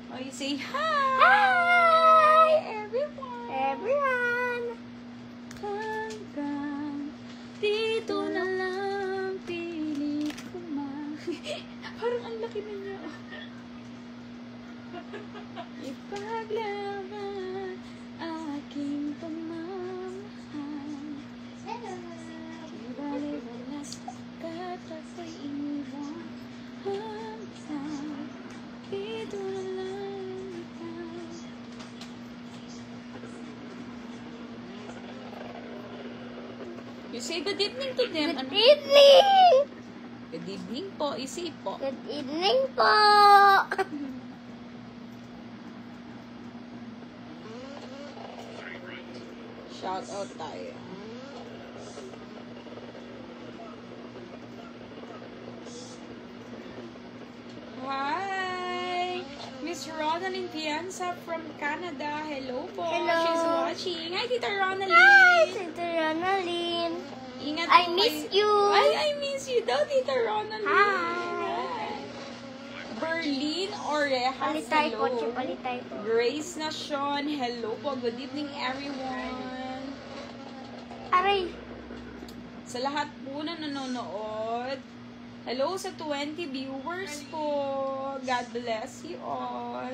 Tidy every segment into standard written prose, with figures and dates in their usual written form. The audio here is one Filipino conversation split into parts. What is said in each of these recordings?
Oh, you say hi! Hi! Everyone! Everyone! Hanggang dito na lang pilit ko Parang ang laki na niya. Ipaglaban aking pamamahal. Ibalik-balas ka't ako'y iniwan. Hanggang dito na lang ikaw. You say good evening to them. Good evening! Good evening po. Isi po. Good evening po! Shout out tayo. Hi! Miss Ronaldine Pianza from Canada. Hello po. Hello. She's watching. Hi, Tita Ronaldine. Hi, Tita Ronaldine. Ingat I po miss kayo. you. Ay, I miss you daw, Tita Ronaldine. Hi. Berlin Orejas. Palitay po, Hello. palitay po. Grace Nation. Hello po. Good evening, everyone. Aray. Sa lahat po na nanonood, hello sa 20 viewers po. God bless you all.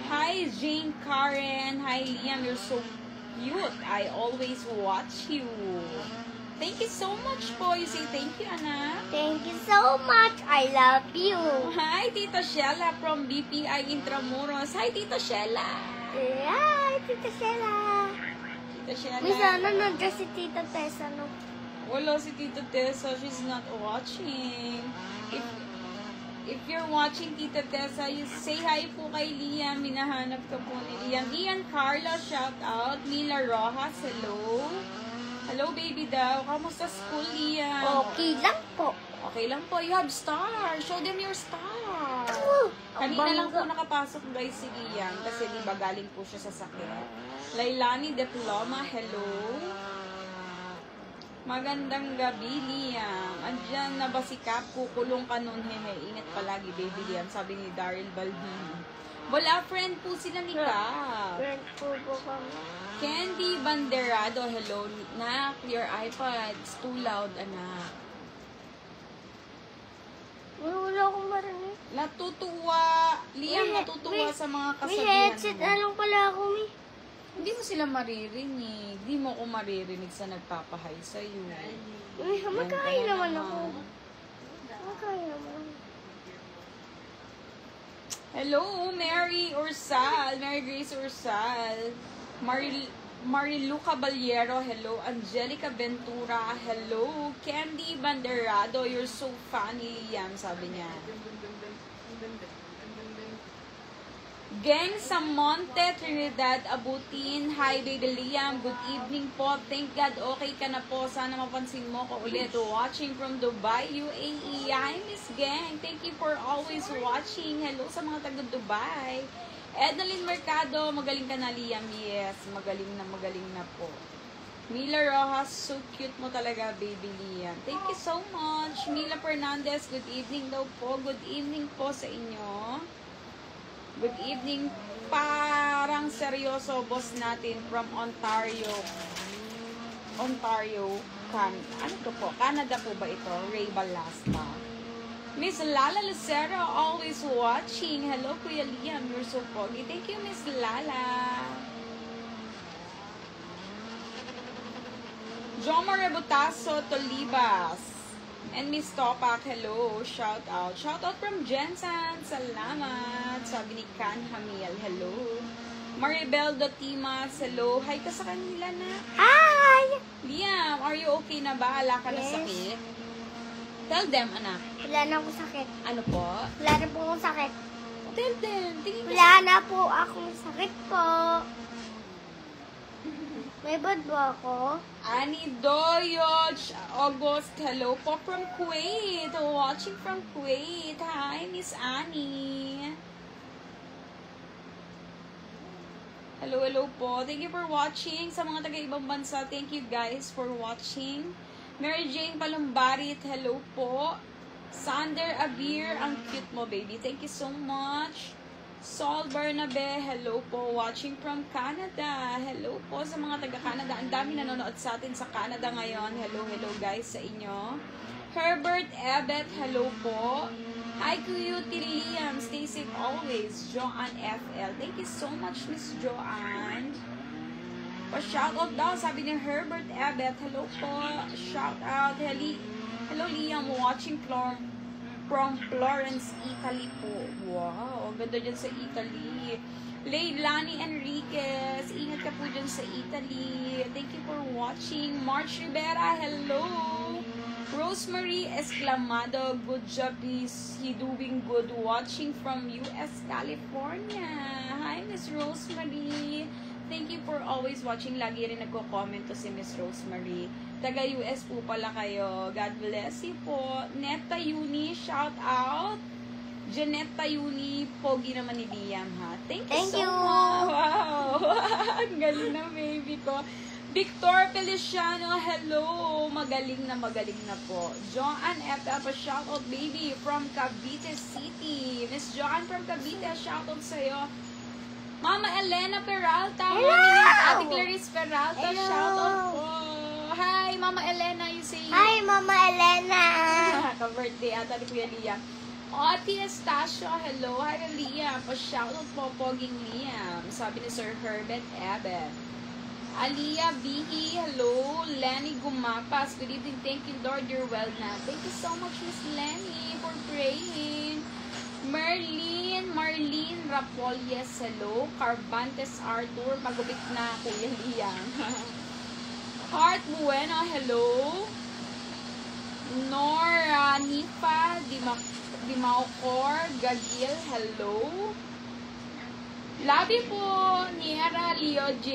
Hi, Jane Karen. Hi, Liam. You're so cute. I always watch you. Thank you so much po. You say thank you, anak. Thank you so much. I love you. Hi, Tita Shella from BPI Intramuros. Hi, Tita Shella. Hi, Tita Shella. Tita Shella. Miss, nandiyan si Tita Tessa, no? Wala si Tita Tessa. She's not watching. If you're watching, Tita Tessa, you say hi po kay Liam. Minahanap ka po ni Liam. Ian Carlo, shout out. Mila Rojas, hello. Hello, baby daw. Kamusta school, Liam? Okay lang po. Okay lang po. You have star. Show them your star. Ang Kanina lang po bangga. nakapasok guys si Liam kasi di ba galing po siya sa sakit. Lailani Diploma, hello. Magandang gabi, Liam. Andyan na ba si Cap? Kukulong ka nun, hehe. Ingat palagi, baby Liam. Sabi ni Daryl Balbino. Wala, friend po sila ni Cap. Friend po po kami. Candy Banderado, hello. Nak, your iPad's too loud, anak. Wala akong marinig. Natutuwa. Liam, May- natutuwa may- sa mga May kasabihan headset, mo. anong pala ako, Mi? Hindi mo sila maririnig. Hindi mo ko maririnig sa nagpapahay sa'yo. Uy, magkakain Yan ka naman na ako. Magkakain naman ako. Hello, Mary Ursal. Mary Grace Ursal. Marilu Caballero, hello. Angelica Ventura, hello. Candy Banderado, you're so funny, Liam, sabi niya. Gang sa Monte Trinidad Abutin, hi baby Liam, good evening po. Thank God okay ka na po. Sana mapansin mo ko ulit. Watching from Dubai, UAE. Hi Miss Gang, thank you for always watching. Hello sa mga taga Dubai. Edeline Mercado, magaling ka na Liam. Yes, magaling na po. Mila Rojas, so cute mo talaga baby Liam. Thank you so much. Mila Fernandez, good evening daw po. Good evening po sa inyo. Good evening, parang seryoso boss natin from Ontario. Ano to po? Canada po ba ito? Ray Balasta. Miss Lala Lucero, always watching. Hello, Kuya Liam. You're so pogi. Thank you, Miss Lala. Jomar Rebutaso, Tolibas. And Miss Topak, hello. Shout out. Shout out from Jensen. Salamat. Sabi ni Kan Hamiel, hello. Maribel Dotimas, hello. Hi ka sa kanila na. Hi! Liam, are you okay na ba? Wala ka na Yes. sakit? Tell them, anak. Wala na akong sakit. Ano po? Wala na po akong sakit. Tell them. Tingin ka Wala na po akong sakit po. May bad ba ako? Annie Doyoj August, hello po from Kuwait. Watching from Kuwait. Hi, Miss Annie. Hello, hello po. Thank you for watching. Sa mga taga-ibang bansa, thank you guys for watching. Mary Jane Palumbarit, hello po. Sander Abir, ang cute mo, baby. Thank you so much. Sol Bernabe, hello po. Watching from Canada. Hello po sa mga taga-Canada. Ang dami nanonood sa atin sa Canada ngayon. Hello, hello guys sa inyo. Herbert Ebet, hello po. Hi, Cutie Liam. Stay safe always. Joanne FL. Thank you so much, Miss Joanne. Pa-shoutout daw, sabi ni Herbert Ebet. Hello po. Shoutout. Hello, Liam. Watching from Florence, Italy po. Wow, ganda dyan sa Italy. Leilani Enriquez, ingat ka po dyan sa Italy. Thank you for watching. March Rivera, hello. Rosemary Esclamado, good job. Is he doing good? Watching from US, California. Hi, Miss Rosemary. Thank you for always watching. Lagi rin nagko-comment to si Miss Rosemary. Taga-US po pala kayo. God bless you po. Neta Yuni, shout out. Janetta Yuni, pogi naman ni Liam, ha? Thank you so much. Wow. Ang galing na, baby ko. Victor Feliciano, hello. Magaling na po. Joanne F. shout out, baby, from Cavite City. Miss Joanne from Cavite, shout out sa'yo. Mama Elena Peralta. Hello! Ate Clarice Peralta, Hello! shout out po. Hi, Mama Elena, you say. Hi, Mama Elena. Ka-birthday ata ni Kuya Liam. Ate Estacio, hello. Hi, Liam. Pa-shoutout po, Poging Liam. Sabi ni Sir Herbert Ebet. Aliyah Bihi, hello. Lenny Gumapas, good evening. Thank you, Lord. You're well na. Thank you so much, Miss Lenny, for praying. Marlene Rapolles, hello. Carbantes Arthur, magubit na, Kuya Liam. Heart Bueno, hello. Nora Nipa Dimaucor Gagil, hello. Labi po Niera Leo J.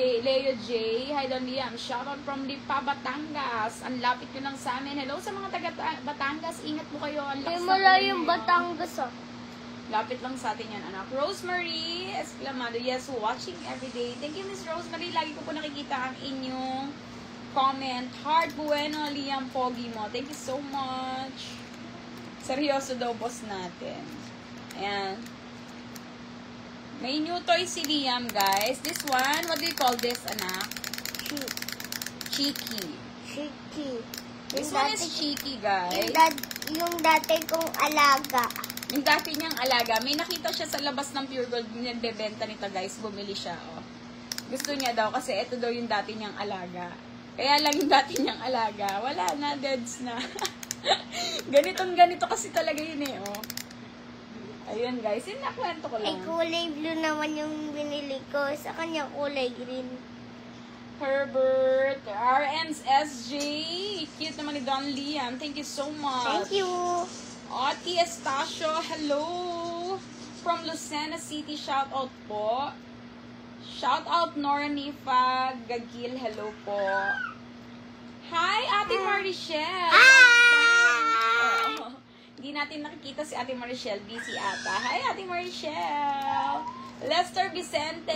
Hi, Don Liam. Shoutout from Lipa, Batangas. Ang lapit nyo lang sa amin. Hello sa mga taga Batangas. Ingat po kayo. Ang May lakas malayo yung ng ulan. Batangas, oh. Lapit lang sa atin yan, anak. Rosemary Esclamado. Yes, watching everyday. Thank you, Miss Rosemary. Lagi ko po nakikita ang inyong comment. Heart Bueno, Liam, pogi mo. Thank you so much. Seryoso daw, boss natin. Ayan. May new toy si Liam, guys. This one, what do you call this, anak? Cheeky. Shiki. This one is cheeky, guys. Yung dati kong alaga. Yung dati niyang alaga. May nakita siya sa labas ng Pure Gold. Nagbebenta nito, guys. Bumili siya, oh. Gusto niya daw kasi ito daw yung dati niyang alaga. Kaya lang yung dati niyang alaga. Wala na, deads na. Ganito kasi talaga yun eh, oh. Ayun guys, yun nakwento ko Ay, lang. kulay blue naman yung binili ko. Sa kanya kulay green. Herbert, RN's SJ. Cute naman ni Don Liam. Thank you so much. Thank you. Oti Estacio, hello. From Lucena City, shout out po. Shout out Nora Nifa Gagil, hello po. Hi, Ate Marichelle. Oh, hindi natin nakikita si Ate Marichelle. Busy ata. Hi, Ate Marichelle. Lester Vicente.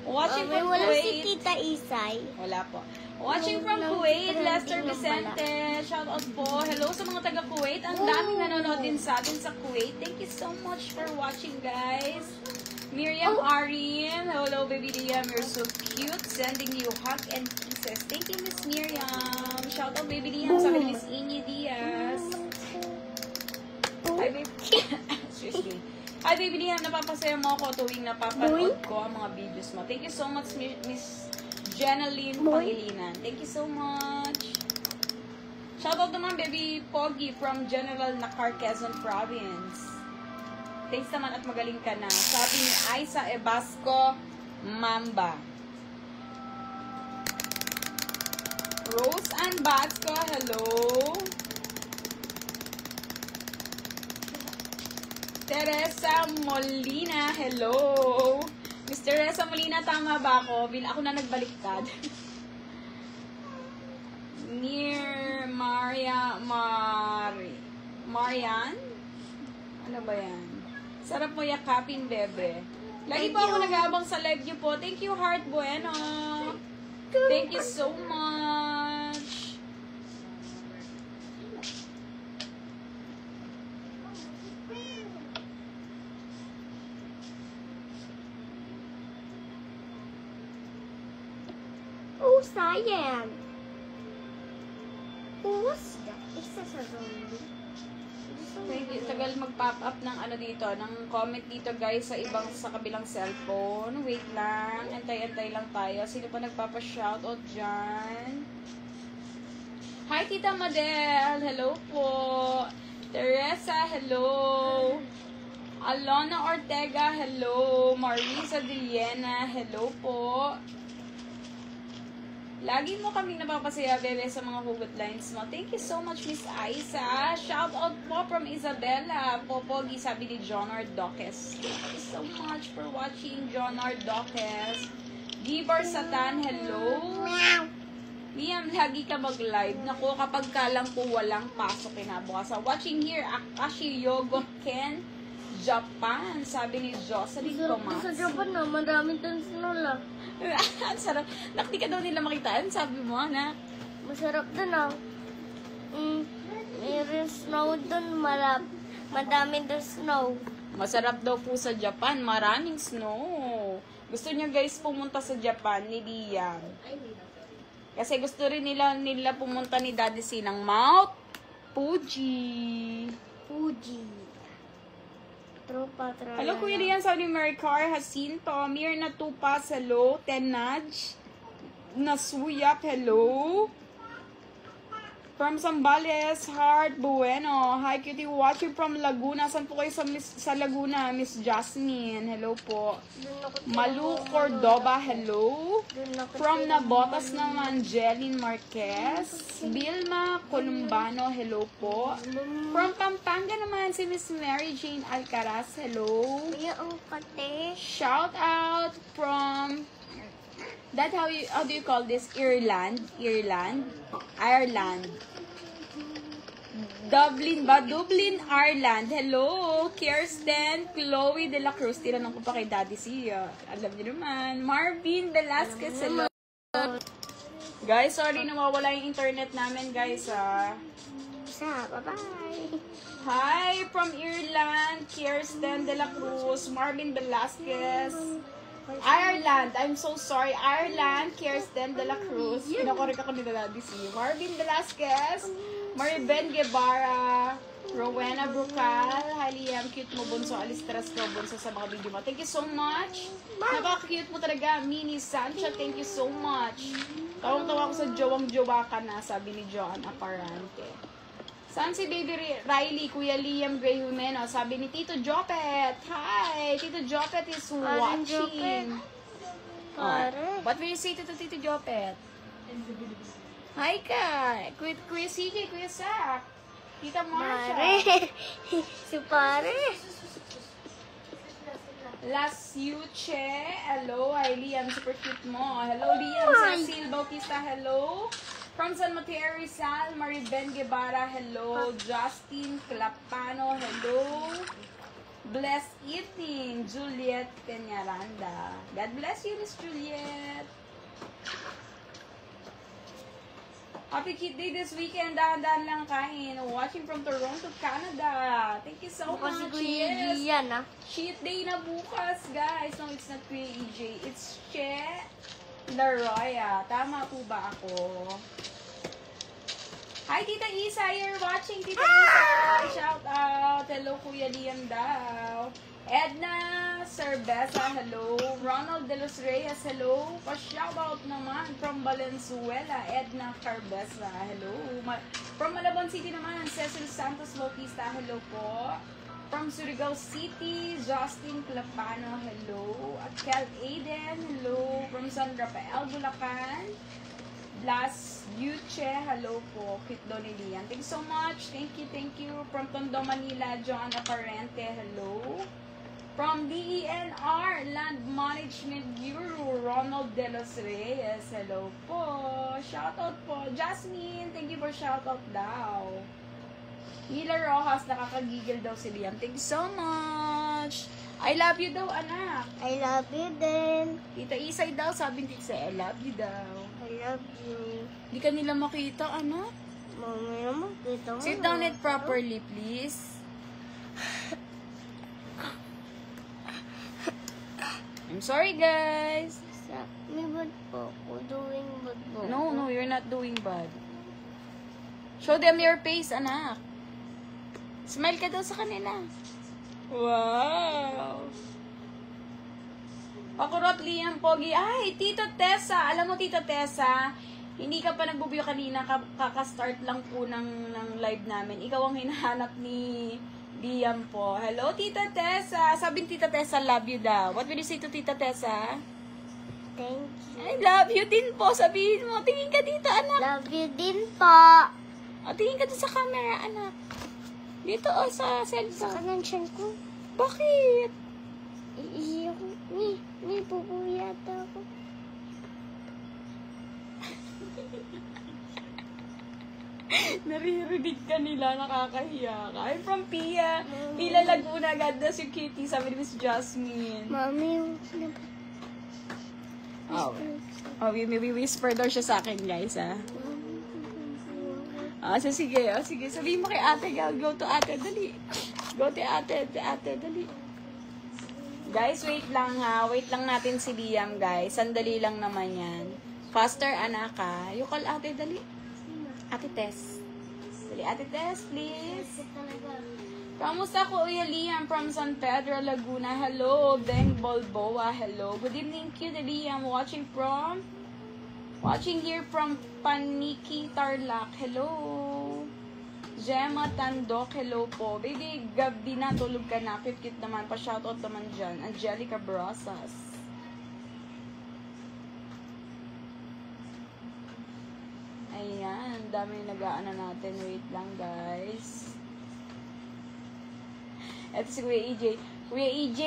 Watching from wala si Kuwait. Tita Isay. Wala po. Watching from Kuwait, Lester Vicente. Shout out po. Hello sa mga taga Kuwait. Ang daming nanonood din sa atin sa Kuwait. Thank you so much for watching, guys. Miriam Arin. Hello, baby Liam. You're so cute. Sending you hug and kisses. Thank you, Miss Miriam. Shout out, baby Liam, sa akin, Miss Inye Diaz. Hi, baby. Excuse me. Hi, baby Liam. Napapasaya mo ako tuwing napapanood ko ang mga videos mo. Thank you so much, Miss Jenaline Pangilinan. Thank you so much. Shout out naman, baby Pogi from General Nakar, Quezon Province. Thanks naman at magaling ka na. Sabi ni Aiza Ebasco Mamba. Rose Ann Basco, hello. Teresa Molina, hello. Miss Teresa Molina, tama ba ako? Ako na nagbaliktad. Near Marian? Ano ba yan? Sarap mo yakapin, bebe. Lagi po ako nag-aabang sa live niyo po. Thank you, Heart Bueno. Thank you so much. Oh, sayang. What's that? Isa sa zombie. Thank you. Tagal mag-pop up ng ano dito, ng comment dito guys sa kabilang cellphone. Wait lang. Antay-antay lang tayo. Sino pa nagpapa-shoutout dyan? Hi, Tita Madel. Hello po. Teresa, hello. Alona Ortega, hello. Marisa Diliena, hello po. Lagi mo kaming napapasaya, bebe, sa mga hugot lines mo. Thank you so much, Miss Aiza. Shout out po from Isabella. Popogi, sabi ni John Ardoques. Thank you so much for watching, John Ardoques. Gibar Satan, hello. Liam, lagi ka mag-live. Naku, kapag ka lang po walang pasok kinabukasan. Watching here, Akashi Yogo Ken, Japan, sabi ni Jocelyn Tomas. Sa Japan na, maraming tons na lang. Ang sarap. Nakti ka daw nila makitaan, sabi mo, anak. Masarap dun ah. Mayroon snow dun, madami dun snow. Masarap daw po sa Japan. Maraming snow. Gusto niya guys pumunta sa Japan ni Liam. Kasi gusto rin nila pumunta ni Daddy C ng Mount Fuji. Tropa. Hello, Kuya Liam. Sabi ni Maricar Jacinto. Mirna Tupas. Hello. Tenaj. Nasuyap. Hello. From Zambales, Heart Bueno. Hi, cutie. Watching from Laguna. Saan po kayo sa Laguna? Miss Jasmine. Hello po. Malu Cordoba. Hello. From Nabotas naman, Jeline Marquez. Vilma Columbano. Hello po. From Pampanga naman, si Miss Mary Jane Alcaraz. Hello. Yung kate. Shout out from... That how do you call this? Ireland. Dublin, Ireland. Hello, Kirsten, Chloe de la Cruz. Tinanong ko pa kay Daddy C. Alam niyo naman. Marvin Velasquez. Hello. Guys, sorry nawawala yung internet namin, guys. Bye-bye. Hi from Ireland, Kirsten de la Cruz, Marvin Velasquez. Ireland, I'm so sorry. Ireland, Kirsten de la Cruz. Pinakorek ako ni Daddy C. Marvin Velasquez, Mariben Guevara, Rowena Brucal. Hi Liam, cute mo bunso. Alistras ko bunso sa mga video mo. Thank you so much. Napaka-cute mo talaga. Mini Sancha, thank you so much. Tawang-tawa ko sa jowang-jowa ka na, sabi ni Joan Aparante. Saan si Baby Riley, Kuya Liam Gray Humeno? Sabi ni Tito Jopet. Hi! Tito Jopet is watching. What will you say to Tito Jopet? Hi ka! Kuya CJ, Kuya Sak. Tita Marsha. Si pare. Las Yuche. Hello. Hi, Liam. Super cute mo. Hello, Liam. Cecil Bautista. Hello. From San Mateo Rizal, Mariben Guevara, hello. Justin Clapano, hello. Blessed evening, Juliet Peñaranda. God bless you, Miss Juliet. Happy Kid Day this weekend. Dahan-dahan lang kain. Watching from Toronto, Canada. Thank you so much. Yes. Yan ah. Cheat day na bukas, guys. No, it's not Kuya EJ. It's Che Laroya. Tama po ba ako? Hi, Tita Isa. You're watching, Tita Isa. Shout out. Hello, Kuya Liam daw. Edna Cerveza, hello. Ronald De Los Reyes, hello. Pa-shout out naman from Valenzuela. Edna Carbeza, hello. From Malabon City naman, Cecil Santos Bautista, hello po. From Surigao City, Justin Clapano, hello. At Kel Aiden, hello. From San Rafael, Bulacan, Blas Yuche, hello po. Cute daw ni Lian. Thank you so much. Thank you, thank you. From Tondo, Manila, John Aparente, hello. From DENR, Land Management Guru, Ronald De Los Reyes. Hello po. Shoutout po. Jasmine, thank you for shoutout daw. Mila Rojas, nakakagigil daw si Liam. Thank you so much. I love you daw, anak. I love you din. Tita Isay daw, sabi ni Tita Isay, I love you daw. I love you. Di ka nila makita, anak. Mami naman, kita mo. Sit down it properly, please. I'm sorry, guys. May bad po ako. Doing bad po. No, you're not doing bad. Show them your face, anak. Smile ka daw sa kanila. Wow! Pakurot Liam Pogi. Ay, Tito Tessa. Alam mo, Tito Tessa, hindi ka pa nagbubuyo kanina. Kaka-start lang po ng live namin. Ikaw ang hinahanap ni Liam po. Hello, Tita Tessa. Sabi ni Tita Tessa, love you daw. What will you say to Tita Tessa? Thank you. I love you din po. Sabihin mo. Tingin ka dito, anak. Love you din po. O, tingin ka dito sa camera, anak. Dito, o, sa Sa cellphone. kanan siyan ko. Bakit? Iiyak ko. May pupuyata ako. Naririnig ka nila, nakakahiya ka. I'm from Pia. Pila Laguna, God bless you, Kitty. Sabi ni Miss Jasmine. Mami, Oh, may whisper daw siya sa akin, guys, ha. So sige, sige. Sabihin mo kay ate, go to ate, dali. Go to ate, dali. Guys, wait lang ha. Wait lang natin si Liam, guys. Sandali lang naman yan. Faster, anak, ha. You call ate, dali. Ate Tess. Dali, Ate Tess, please. Kamusta ko, Kuya Liam from San Pedro, Laguna? Hello, Beng Bolboa. Hello. Good evening, cute Liam. Watching here from Paniki, Tarlac. Hello. Gemma Tandok. Hello po. Baby, gabi na. Tulog ka na. Cute naman. Pa-shoutout naman dyan. Angelica Brasas. Ayan, dami nag-aano natin. Wait lang, guys. Ito si Kuya EJ. Kuya EJ,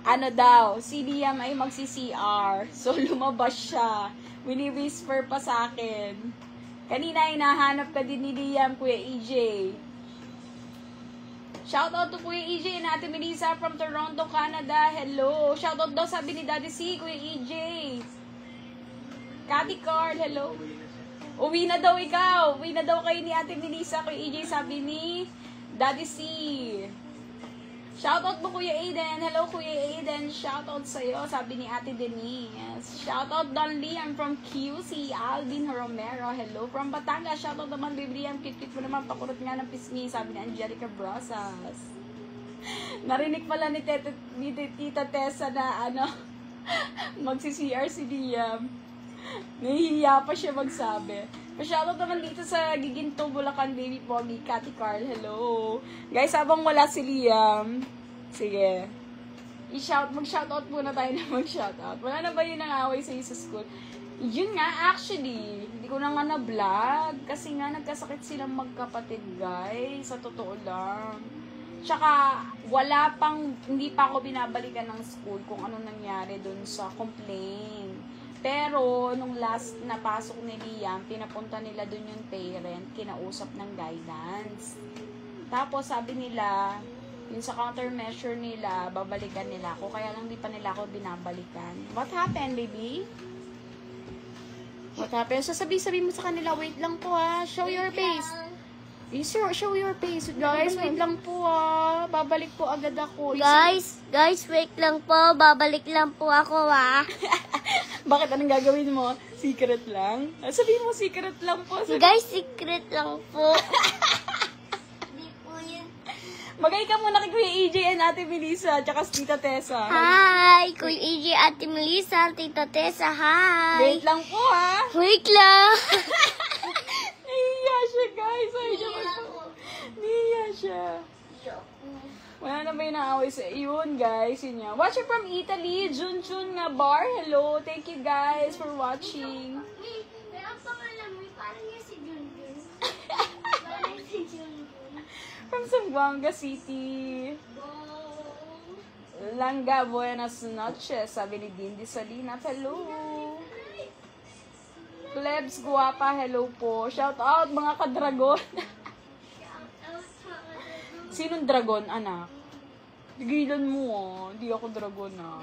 ano daw, si Liam ay magsi-CR. So, lumabas siya. Wini-whisper pa sa akin. Kanina, hinahanap ka din ni Liam, Kuya EJ. Shoutout to Kuya EJ and Ate Melissa from Toronto, Canada. Hello. Shoutout daw sabi ni Daddy C, Kuya EJ. Cathy Card, hello. Uwi na daw ikaw. Uwi na daw kayo ni Ate Melissa, Kuya EJ, sabi ni Daddy C. Shoutout mo, Kuya Aiden. Hello, Kuya Aiden. Shoutout sa'yo, sabi ni Ate Denise. Shoutout Don Liam from QC. Alvin Romero. Hello, from Batangas. Shoutout naman, Baby Liam. Kit-kit mo naman. Pakurot nga ng pisngi, sabi ni Angelica Brasas. Narinig pala ni Tita Tessa na magsi-CR si Liam. Nahihiya pa siya magsabi. Pa-shoutout naman dito sa Giginto, Bulacan, Baby Pogi, Cathy Carl. Hello. Guys, habang wala si Liam, sige. Mag-shoutout muna tayo na mag-shoutout. Wala na ba yun ang away sa school? Yun nga, actually, hindi ko na nga na-vlog. Kasi nga, nagkasakit silang magkapatid, guys. Sa totoo lang. Tsaka, hindi pa ako binabalikan ng school kung ano nangyari dun sa complaint. Pero, nung last na pasok ni Liam, pinapunta nila dun yung parent, kinausap ng guidance. Tapos, sabi nila, yung sa countermeasure nila, babalikan nila ako. Kaya lang di pa nila ako binabalikan. What happened, baby? What happened? So, sabi mo sa kanila, wait lang po ha. Show your face. Show your face. Guys, wait lang po ha. Babalik po agad ako. Guys, wait lang po. Babalik lang po ako, ha. Bakit? Anong gagawin mo? Secret lang? Sabihin mo, secret lang po. Guys, secret lang po. Hindi po yun. Magay ka muna kay Kuya EJ and Ate Melissa, tsaka si Tita Tessa. Hi, Kuya EJ, Ate Melissa, Tita Tessa, hi. Wait lang po ha. Wait lang. Nahiya siya, guys. Nahiya siya. Wala na ba yung naaway sa yun, guys? Yun yan. Watching from Italy, Junjun nga bar. Hello. Thank you, guys, for watching. May ang pangalan mo, parang niya si Junjun. Parang si Junjun. From Zamboanga City. Langga, buenas noches. Sabi ni Dindy Salinas, hello. Plebs Guapa, hello po. Shout out mga ka-dragon. Sinong dragon, anak? Tigilan mo ah. Hindi ako dragon ah.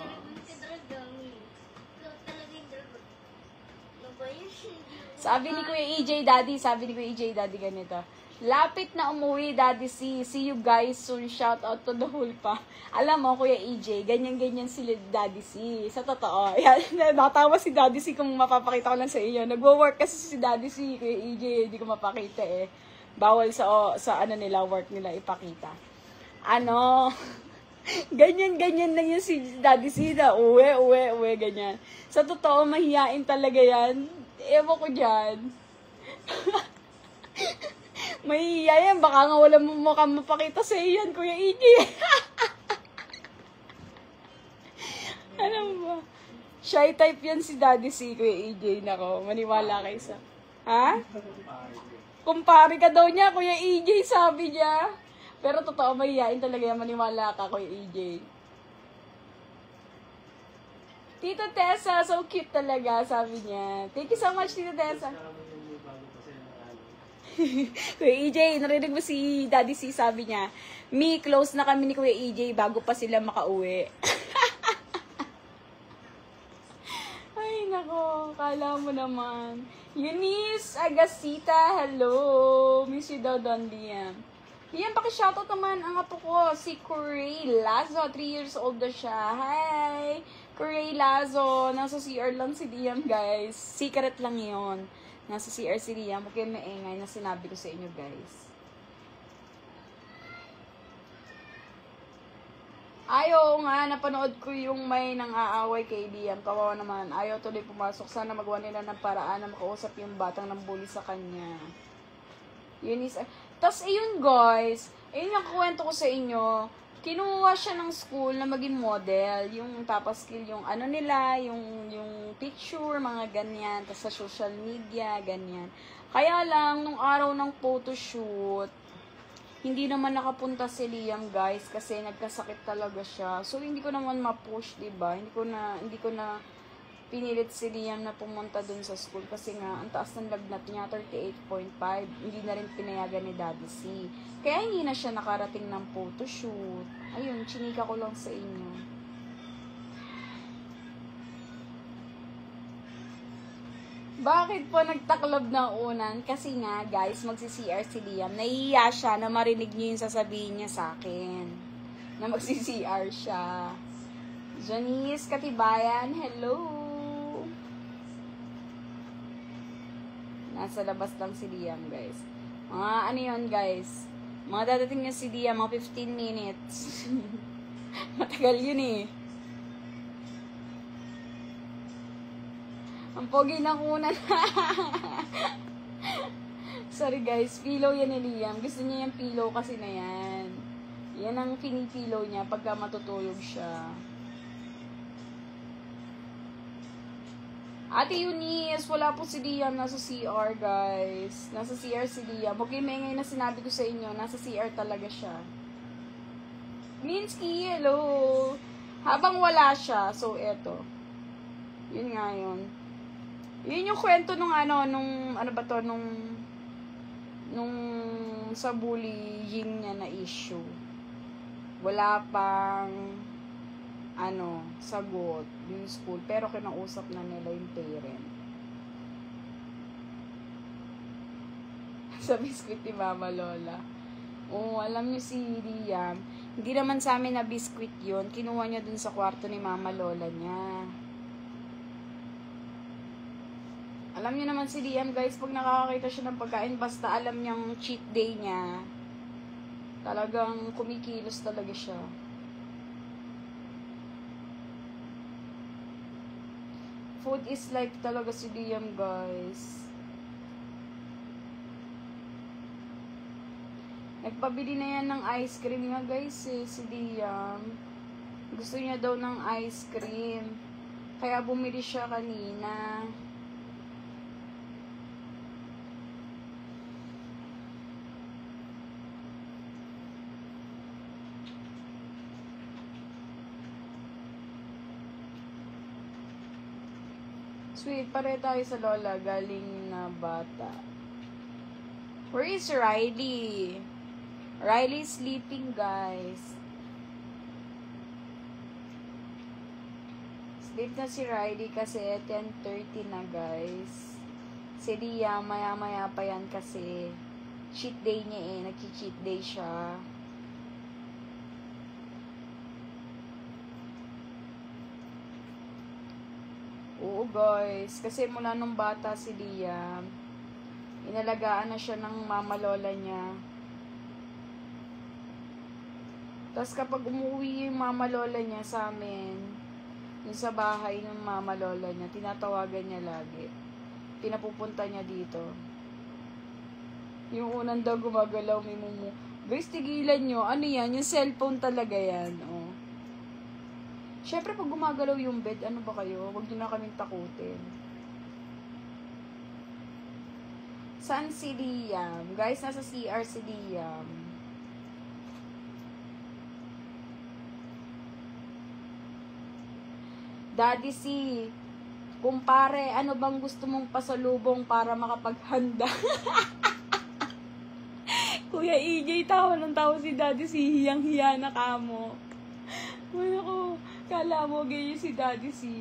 Sabi ni Kuya EJ Daddy ganito. Lapit na umuwi, Daddy C. See you guys soon. Shout out to the whole pa. Alam mo, Kuya EJ, ganyan-ganyan sila Daddy C. Sa totoo. Yan, natawa si Daddy C kung mapapakita ko lang sa inyo. Nagwo-work kasi si Daddy C, Kuya EJ, hindi ko mapakita eh. Bawal sa ano nila, work nila ipakita. Ano, ganyan-ganyan lang yun si Daddy C na uwe, ganyan. Sa totoo, mahihain talaga yan. Ewan ko dyan. Mahihiya yan. Baka nga wala mo mukhang mapakita sa iyan, Kuya EJ. Ano ba? Shy type yan si Daddy C, Kuya EJ. Nako, maniwala kayo sa... Ha? Kumpare ka daw niya, Kuya EJ, sabi niya. Pero totoo, mahihiyain talaga yan. Maniwala ka, Kuya EJ. Tita Tessa, so cute talaga, sabi niya. Thank you so much, Tita Tessa. Kuya EJ, narinig mo si Daddy C, sabi niya, me, close na kami ni Kuya EJ bago pa sila makauwi. Ay, nako, kala mo naman. Eunice Agasita, hello. Miss you daw, Don Liam. Liam, pakishoutout naman ang apo ko, si Corey Lazo. 3 years old na siya. Hi! Corey Lazo. Nasa CR lang si Liam, guys. Secret lang yon. Nasa CR si Liam. Huwag kayong maingay na sinabi ko sa inyo, guys. Ayaw nga, napanood ko yung may nang aaway kay Liam. Kawawa naman. Ayaw tuloy pumasok. Sana magawa nila ng paraan na makausap yung batang nang bully sa kanya. Yun is... Tapos, ayun guys. Ayun yung kwento ko sa inyo. Kinuha siya ng school na maging model. Yung papaskill, yung ano nila, yung picture, mga ganyan. Tapos sa social media, ganyan. Kaya lang, nung araw ng photoshoot, hindi naman nakapunta si Liam, guys, kasi nagkasakit talaga siya. So, hindi ko naman ma-push, diba? Hindi ko na pinilit si Liam na pumunta dun sa school kasi nga, ang taas ng lagnat niya, 38.5. Hindi na rin pinayagan ni Daddy C. Kaya hindi na siya nakarating ng photoshoot. Ayun, chinika ko lang sa inyo. Bakit po nagtaklob ng unan? Kasi nga, guys, magsi-CR si Liam. Nahihiya siya na marinig niyo yung sasabihin niya sa akin. Na magsi-CR siya. Janice Katibayan, hello! Nasa labas lang si Liam, guys. Mga ano yun, guys? Mga dadating niya si Liam, mga 15 minutes. Matagal yun eh. Ang pogi ng unan. Sorry guys, pillow yan ni Liam. Gusto niya yung pillow kasi na yan. Yan ang pinipillow niya pagka matutulog siya. Ate Eunice, wala po si Liam. Nasa CR, guys. Nasa CR si Liam. Huwag kayo maingay na sinabi ko sa inyo. Nasa CR talaga siya. Minsky, hello. Habang wala siya, so eto. Yun nga yun. Yun yung kwento nung nung sa bullying niya na issue. Wala pang sagot yung school, pero kinausap na nila yung parent. Sa biskwit ni Mama Lola. Oo, alam niyo si Liam, hindi naman sa amin na biskwit yun, kinuha niya dun sa kwarto ni Mama Lola niya. Alam niyo naman si Liam, guys, pag nakakakita siya ng pagkain, basta alam niyang cheat day niya, talagang kumikilos talaga siya. Food is life talaga si Liam, guys. Nagpabili na yan ng ice cream nga, guys, si Liam. Gusto niya daw ng ice cream. Kaya bumili siya kanina. Sweet, pare tayo sa lola. Galing na bata. Where is Riley? Riley sleeping, guys. Sleep na si Riley kasi 10:30 na, guys. Si Lia, maya-maya pa yan kasi cheat day niya eh. Nag-cheat day siya. Oo, guys. Kasi mula nung bata si Lia, inalagaan na siya ng mama lola niya. Tapos kapag umuwi yung mama lola niya sa amin, yung sa bahay ng mama lola niya, tinatawagan niya lagi. Pinapupunta niya dito. Yung unang daw gumagalaw, may mumu. Guys, tigilan nyo. Ano yan? Yung cellphone talaga yan. Oh. Siyempre, pag gumagalaw yung bed, ano ba kayo? Huwag nyo na kaming takutin. Saan si Liam? Guys, nasa CR si Liam. Daddy C, kumpare, ano bang gusto mong pasalubong para makapaghanda? Kuya EJ, tawa ng tawa si Daddy C, hiyang-hiya na kamo. Ano ko, kala mo ganyan si Daddy C.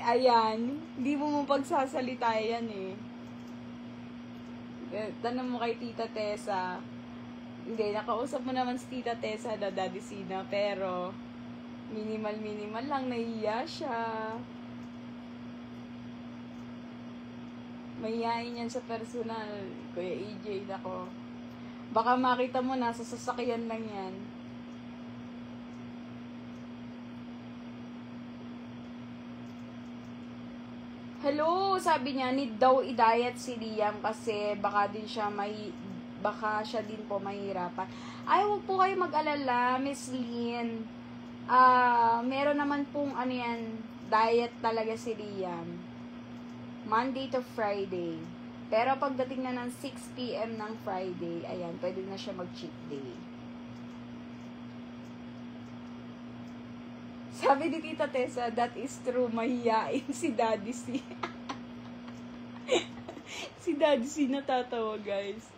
Ayan, hindi mo pagsasalita yan eh. Tanong mo kay Tita Tessa. Hindi, nakausap mo naman si Tita Tessa na Daddy C na, pero minimal lang, nahiya siya. Mahihain yan sa personal. Kuya EJ, nako. Baka makita mo, nasa sasakyan lang yan. Hello, sabi niya, need daw i-diet si Liam kasi baka siya din po mahirapan. Ay, huwag po kayo mag-alala, Miss Lynn. Meron naman pong ano yan, diet talaga si Liam. Monday to Friday. Pero pagdating na ng 6 p.m. ng Friday, ayan, pwede na siya mag-cheat day. Sabi ni Tita Tessa, that is true, mahihain si Daddy C. Si Daddy C natatawa, guys.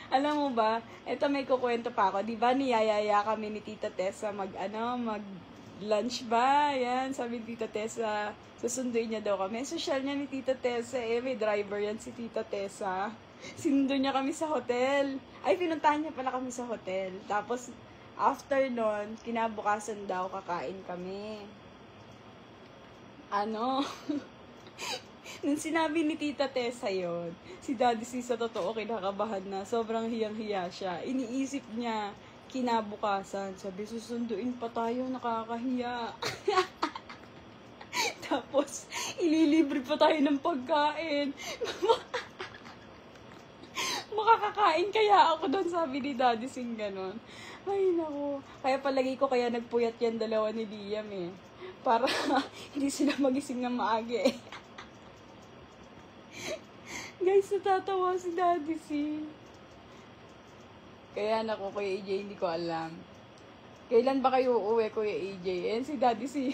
Alam mo ba, eto may kukwento pa ako. Di ba niyayaya kami ni Tita Tessa mag-lunch ba? Yan, sabi ni Tita Tessa, susunduin niya daw kami. Social niya ni Tita Tessa, may driver yan si Tita Tessa. Sinundo niya kami sa hotel. Ay, pinuntahan niya pala kami sa hotel. Tapos, after nun, kinabukasan daw kakain kami. Nung sinabi ni Tita Tessa yon, si Daddy C sa totoo kinakabahan na. Sobrang hiyang-hiya siya. Iniisip niya, kinabukasan. Sabi, susunduin pa tayo, nakakahiya. Tapos, ililibre pa tayo ng pagkain. Makakakain kaya ako doon, sabi ni Daddy Sing ganon. Ay, nako. Kaya palagi ko kaya nagpuyat yan dalawa ni Liam eh. Para hindi sila magising ng maaga eh. Guys, natatawa si Daddy C. Kaya nako, Kuya AJ, hindi ko alam. Kailan ba kayo uuwi, Kuya AJ? Ayan si Daddy C.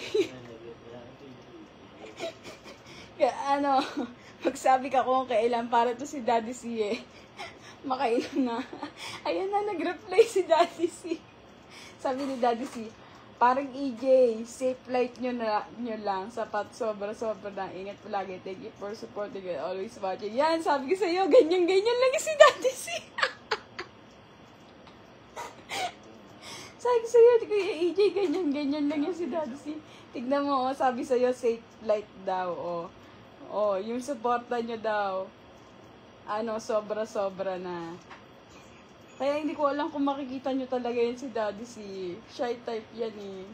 Kaya magsabi ka kung kailan para to si Daddy C eh. Makainom na. Ayan na, nag-reply si Daddy C. Sabi ni Daddy C, parang EJ, safe flight nyo lang. Sapat, sobra-sobra na. Ingat palagi. Thank you for supporting and always watching. Yan, sabi ko sa'yo, ganyan-ganyan lang si Daddy C. Sabi ko sa'yo, Kuya EJ, ganyan-ganyan lang yung si Daddy C. Tignan mo, sabi sa'yo, safe flight daw. Yung supporta nyo daw. Sobra-sobra na. Kaya hindi ko alam kung makikita nyo talaga yun si Daddy C. Shy type yan eh.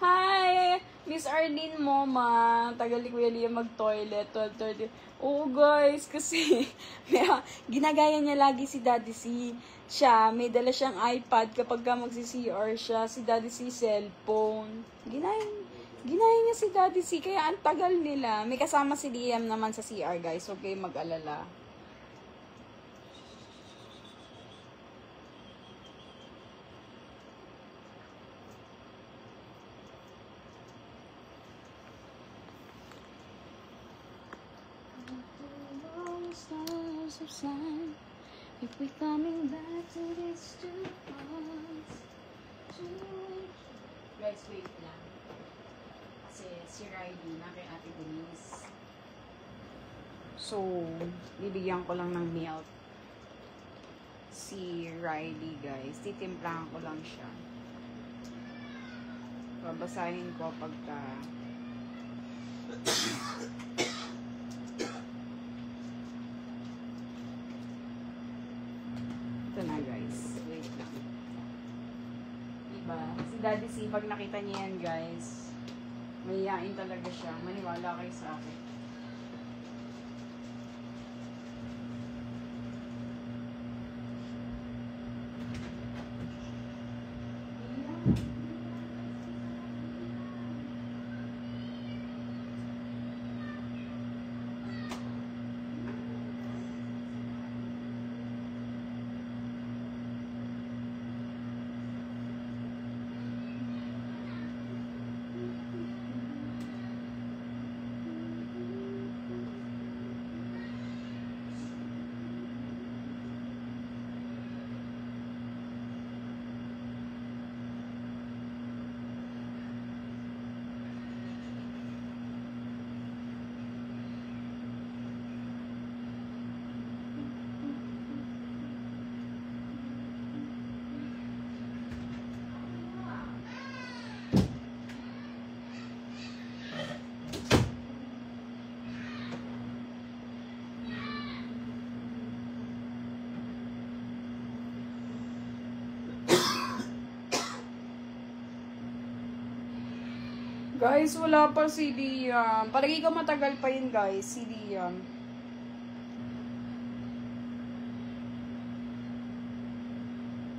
Hi! Miss Arlene Moma. Tagal ni Kuya Liam mag-toilet. 12:30. Oo guys, kasi ginagaya niya lagi si Daddy C. May dala siyang iPad kapag magsi-CR siya. Si Daddy C, cellphone. Ginaya niya si Daddy C, kaya ang tagal nila. May kasama si Liam naman sa CR, guys. Okay, mag-alala. stars of sun. If we coming back to these two hearts. Guys, wait lang. Kasi si Riley na kay Ate Denise. So, bibigyan ko lang ng milk. Si Riley, guys. Titimplahan ko lang siya. Babasahin ko pagka... Ito na, guys. Wait lang. Diba? Si Daddy C, pag nakita niya yan, guys, mahihain talaga siya. Maniwala kayo sa akin. Guys, wala pa si Liam. Palagi ko matagal pa yun, guys, si Liam.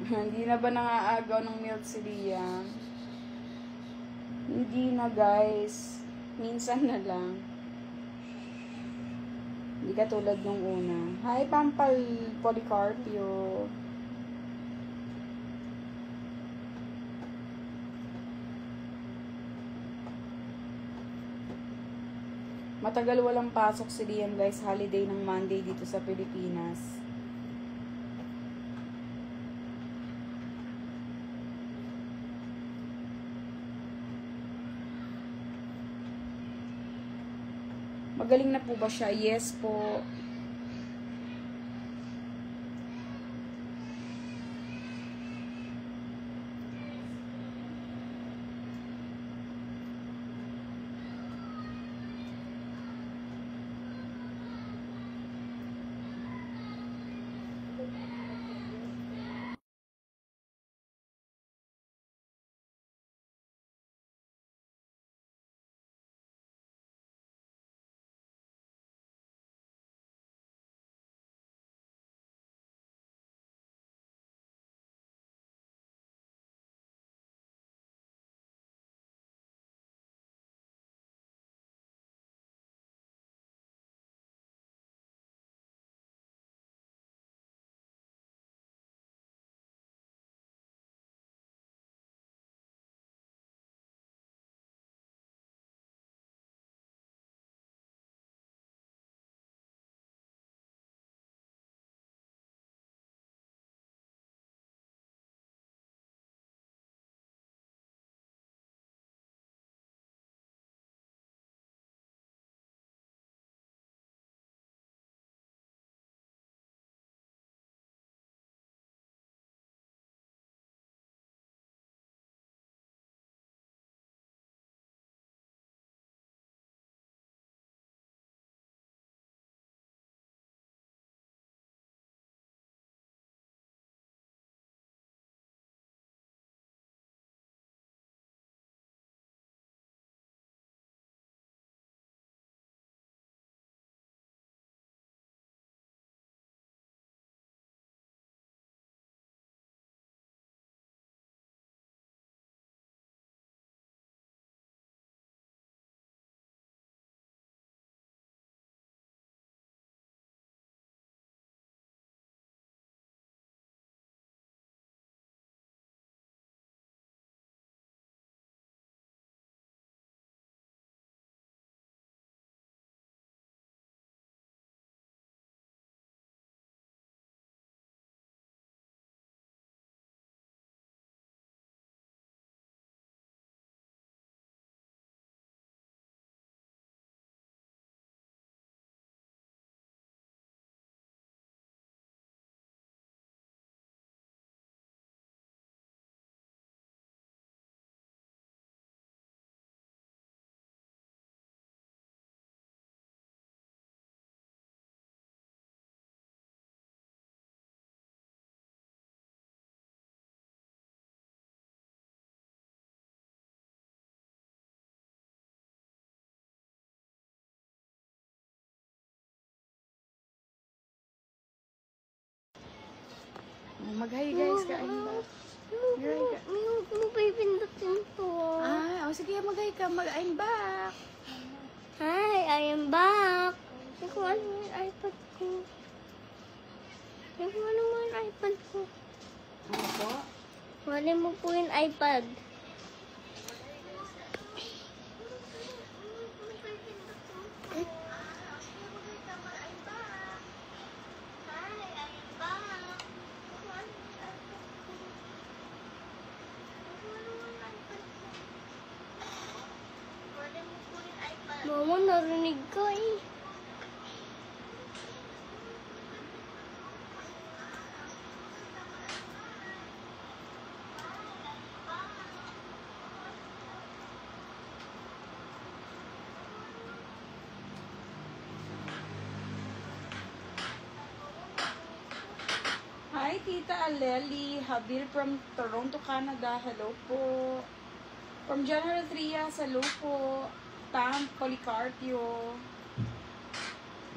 Hindi na ba nangaagaw ng milk si Liam? Hindi na, guys. Minsan na lang. Hindi katulad nung una. Hi, Pampal Policarpio. Matagal walang pasok si Liam, guys. Holiday ng Monday dito sa Pilipinas. Magaling na po ba siya? Yes po. Mag-hi guys ka. May mo pa ipindutin to. Sige, mag-hi ka. I'm back. Hi, I am back. Hindi ko alam yung iPad ko. Hindi ko alam yung iPad ko. Ano po? Wala mo po yung iPad. Mama, narinig ko eh. Hi, Tita Aleli. Habil from Toronto, Canada. Hello po. From General Trias, hello po. Tam Policarpio.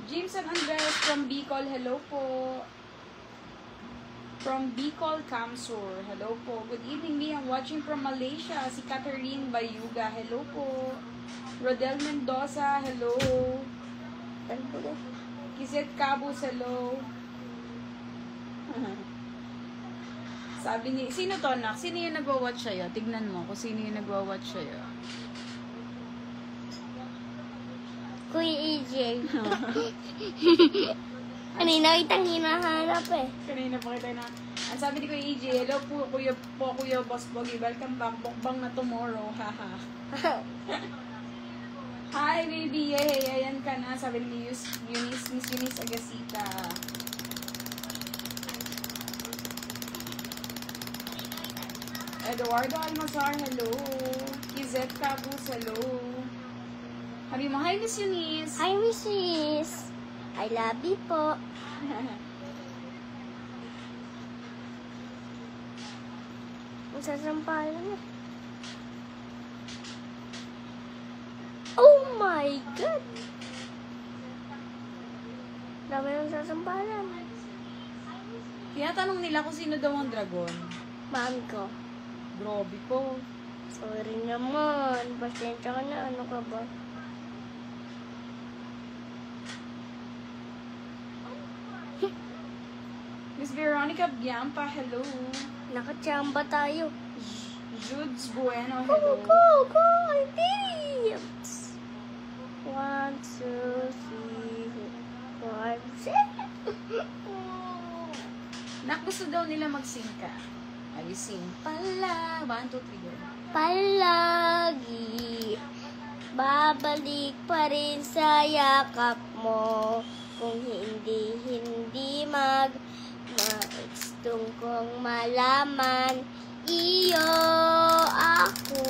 Jameson Andres from Bicol, hello po. From Bicol, Kamsur, hello po. Good evening, me. I'm watching from Malaysia. Si Catherine Bayuga, hello po. Rodel Mendoza, hello. Kizet Cabos, hello. Sabi ni, sino to, nak? Sino yung nagwa-watch sa'yo? Tignan mo kung sino yung nagwa-watch sa'yo. Kuya AJ. Kanina kitang hinahanap eh. Kanina pa kita na. Ang sabi ni Kuya AJ, hello po, Kuya Boss Bogi. Welcome back. Bukbang na tomorrow. Haha. Hi, baby. Hey, ayan ka na. Sabi ni Miss Eunice Agasita. Eduardo Almazar, hello. Kizet Cabus, hello. Sabi mo, hi, Miss Eunice. Hi, Mrs. I love you po. Ang sasampalan na. Oh my God! Dami ng sasampalan. Tinatanong nila kung sino daw ang dragon. Mami ko. Grabe ko. Sorry naman. Pasensya ka na. Ano ka ba? Miss Veronica Biampa, hello. Nakachamba tayo. Judes Bueno, Go, hello. go, go! Tips! 1, 2, 3, 4, 5, 6. Nak, gusto daw nila mag-sing ka. Ay, sing pala. 1, 2, 3, go. Palagi babalik pa rin sa yakap mo. Kung hindi maistong kong malaman iyo ako.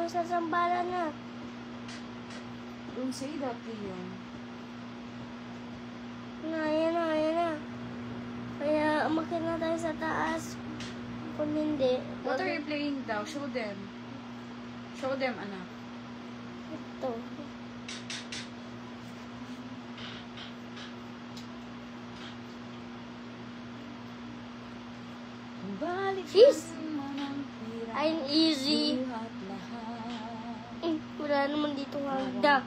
Nasasambalan na. Don't say that, Leon. Ayan na. Kaya umakyat na tayo sa taas. Kung hindi, What are you playing daw? Show them. Show them, anak. ito. Jeez! I'm easy. Wala naman dito hagda.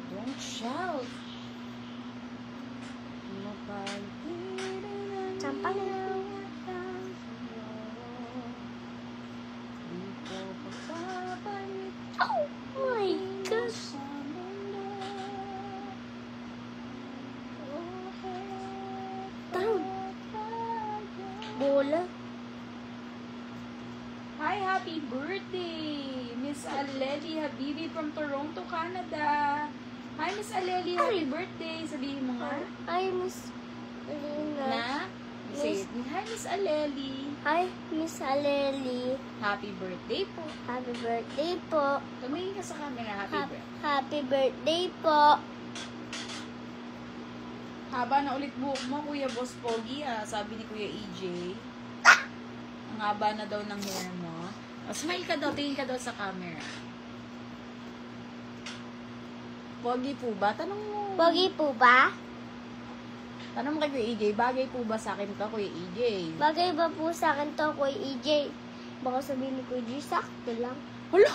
Don't shout. Sampal na. Oh my gosh. Down. Bola. Hi, happy birthday! Miss Aleli Habibi from Toronto, Canada. Hi, Miss Aleli, happy birthday! Sabihin mo nga. Hi, Miss Alina. Na? Say it. Hi, Miss Aleli. Hi, Miss Aleli. Happy birthday po. Happy birthday po. Tumingin ka sa camera. Happy birthday. Happy birthday po. Haba na ulit buhok mo, Kuya Boss Pogi, ah. Sabi ni Kuya EJ. Ang haba na daw ng hair mo. O, smile ka daw, tingin ka daw sa camera. Pogi po ba? Tanong mo. Pogi po ba? Tanong mo kay Kuya EJ, bagay po ba sa akin ka, Kuya EJ? Bagay ba po sa akin to, Kuya EJ? Baka sabihin ni Kuya EJ, sakto lang. Hala!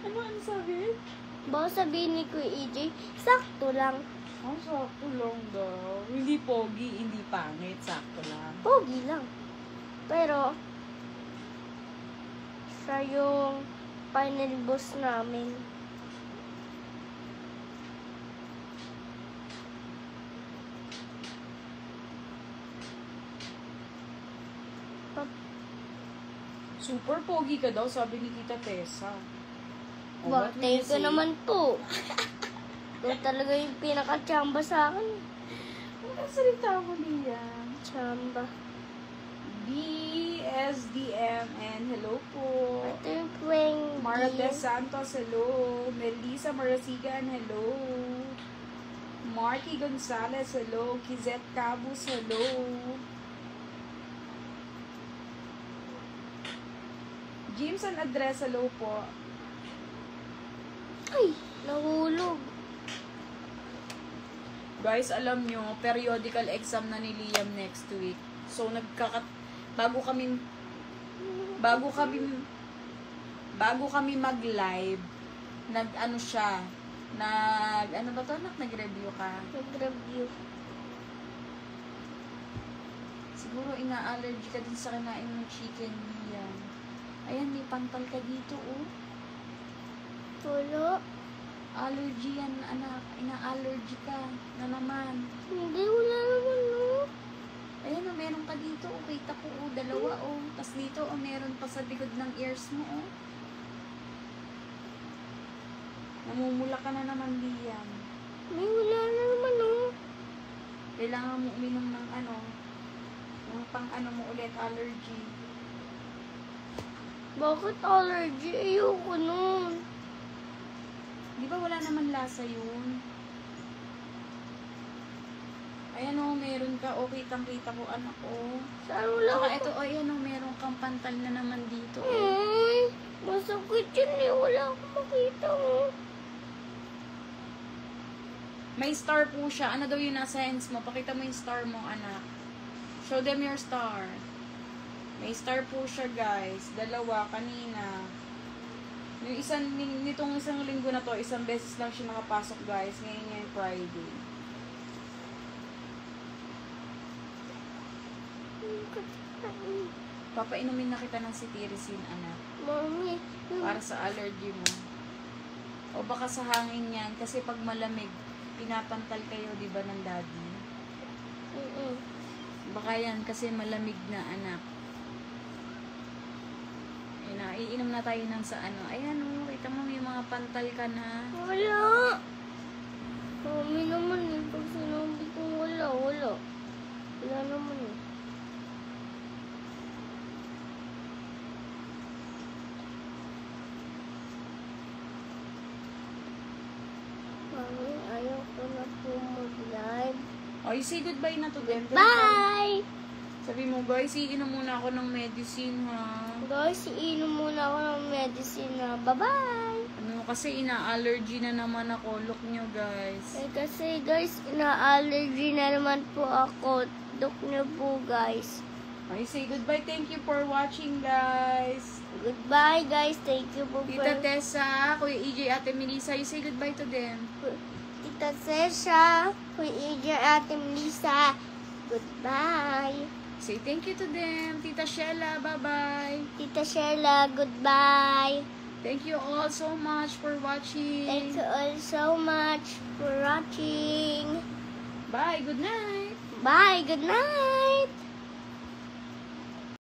Ano sabi? Baka sabihin ni Kuya EJ, sakto lang. Oh, sakto lang daw. Hindi pogi, hindi pangit, sakto lang. Pogi lang. Pero, siya yung final boss namin. Super pogi ka daw, sabi ni Tita Tessa. Oh, Ba, what will thank you you say? naman po. Ito talaga yung pinaka-chamba sa akin. Ang salita mo niya. Chamba. BSDM and hello po. Ito yung Twenty. Mara De Santos, hello. Melissa Marasigan, hello. Marky Gonzalez, hello. Kizet Cabus, hello. Jimson Address, hello po. Ay, nahulog. Guys, alam nyo, periodical exam na ni Liam next week. So, bago kami mag-live, nag-review ka? Nag-review. Siguro ina-allergy ka din sa kinain ng chicken, Liam. Ayan, may pantal ka dito, oh. Wala. Allergy yan, anak. Ina-allergy ka na naman. Hindi, wala naman, no. Ayan, oh, meron ka dito, oh. Kita ko, oh. Dalawa, oh. Tapos dito, oh, meron pa sa likod ng ears mo, oh. Namumula ka na naman, Liam. May wala na naman, no. Kailangan mo uminom ng yung pang mo ulit, allergy. Bakit allergy? Ayoko nun. Di ba wala naman lasa yun? Ayan, oh, meron ka, oh, kitang-kita ko, anak, oh. Saan wala Saka ako? ito, oh, ayan, oh, meron kang pantal na naman dito, oh. Ay, masakit yun eh. Wala akong makita, oh. May star po siya. Ano daw yung nasa hands mo? Pakita mo yung star mo, anak. Show them your star. May star po siya, guys. Dalawa, kanina. Nitong isang linggo na to, isang beses lang siya nakapasok, guys. Ngayon yung Friday. Papainumin na kita ng cetirizine, anak. Mami. Para sa allergy mo. O baka sa hangin yan. Kasi pag malamig, pinapantal kayo, di ba, ng daddy? Baka yan, kasi malamig na, anak. Iinom na tayo ng sa ano. Ayan, oh, kita mo, may mga pantal ka na. Wala. Mami naman eh. Pag sinabi ko wala. Wala naman eh. Mami, ayaw ko na po mag-live. O, say goodbye na to them. Bye! Sabi mo, guys, iinom muna ako ng medicine, ha? Guys, iinom muna ako ng medicine na. Bye-bye! Ano, kasi ina-allergy na naman ako. Look nyo, guys. Eh, kasi guys, ina-allergy na naman po ako. Look niyo po, guys. Okay, say goodbye. Thank you for watching, guys. Goodbye, guys. Thank you po. Tita Tessa, Kuya EJ, Ate Melissa, you say goodbye to them. Tita Sesha, Kuya EJ, Ate Melissa. Goodbye. Say thank you to them. Tita Shella, bye-bye. Tita Sheila, goodbye. Thank you all so much for watching. Thank you all so much for watching. Bye, good night. Bye, good night.